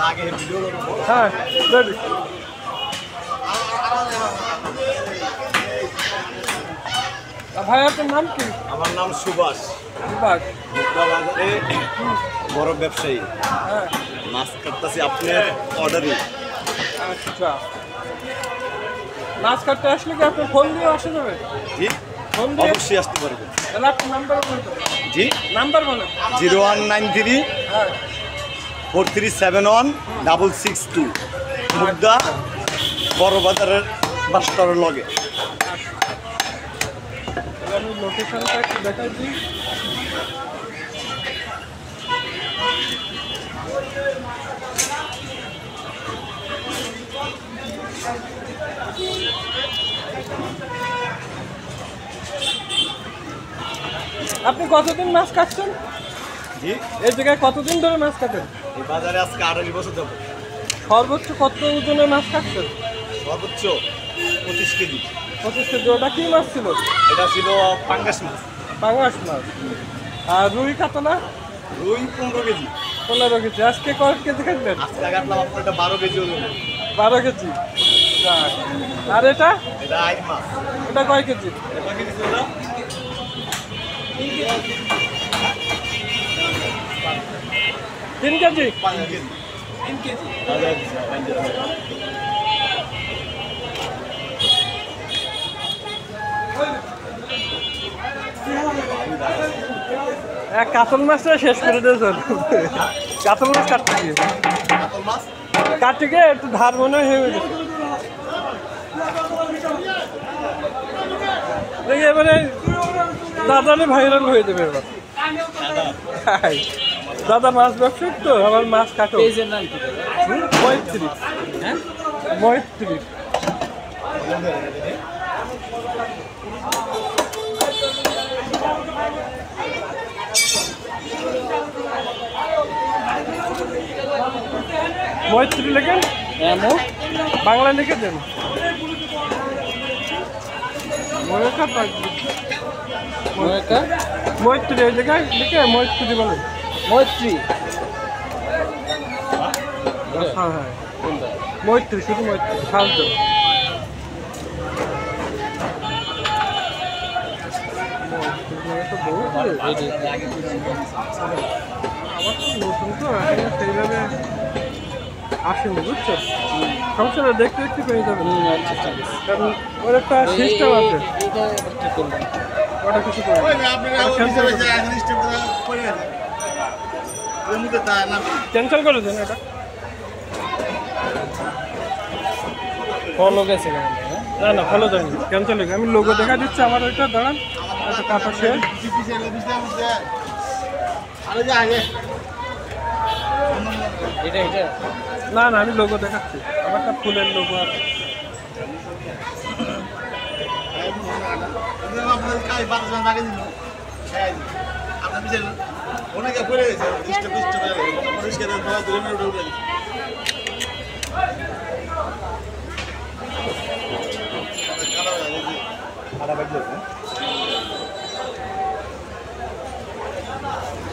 হ্যাঁ রেডি। ভাই আপনার নাম কি? আমার নাম সুভাষ। সুভাষ বাজারে বড় ব্যবসায়ী। হ্যাঁ মাছ কাটতেছি আপনার অর্ডারে। আচ্ছা মাছ কাটতে আসলে কি আপনার ফোন দিয়ে আসা যাবে? জি ফোন দিয়ে অবশ্যই আসতে পারবেন। তাহলে আপনার নাম্বার বলতে জি নাম্বার বলেন। 0193 হ্যাঁ 4371 662 মুগদা বড় বাজারের বাসটার লগে। তাহলে আমি লোকেশনটা একটু দেখাই দিই। আপনি কতদিন মাছ কাটছেন? জি এই জায়গায় কতদিন ধরে মাছ কাটেন? এই বাজারে আজকে 28 বছর যাবো। সর্বোচ্চ কত ওজনের মাছ কাটছেন? সর্বোচ্চ 25 কেজি। 25 কেজি। ওটা কি মাছ ছিল? এটা ছিল পাঙ্গাস মাছ। পাঙাশ মাছ। আর রুই কাতলা? রুই 15 কেজি। 15 কেজি। আজকে কয় কেজি কাটবেন? আজকে কাটলাম আপনার এটা 12 কেজি ওজন। 12 কেজি। যাক। আর এটা? এটা আইন মাছ। এটা কয় কেজি? এটা কয় কেজি ছিল? 3 কেজি। 5 কেজি। 3 কেজি। এক কাতল মাছটা শেষ করে দিয়েছেন। কাতল মাছ কাটতে গিয়ে কাতল মাছ কাটতে গিয়ে একটু ধার মনে হয়ে গেছে। দেখি এবারে দাদারে ভাইরাল হয়ে যাবে এবার। হাই। দাদা মাছ ব্যবসায়ী তো আমার মাছ কাটো। মৈত্রী। হ্যাঁ মৈত্রী। মৈত্রী লেখেন বাংলা লিখে দেন। মৈত্রী এই জায়গায় লিখে মৈত্রী বলেন। মৈত্রী হ্যাঁ হ্যাঁ মৈত্রী শুধু মৈত্রী সাহায্য। আমার তো নতুন তো এখন সেইভাবে আসেনি বুঝছো। সমস্যা না দেখতে দেখতে পেয়ে যাবেন। কারণ ওর একটা সিস্টেম আছে। ওটা কিছু করে ক্যান্সেল করে দেন এটা। ফলো গেছে না না ফলো যায়নি ক্যান্সেল হয়ে গেছে। আমি লোগো দেখা দিচ্ছি আমার ওইটা দাঁড়ান একটা কাটা শেয়ার। এটা এটা না না আমি লোগো দেখাচ্ছি আমারটা ফুলের লোগো আছে। আপনার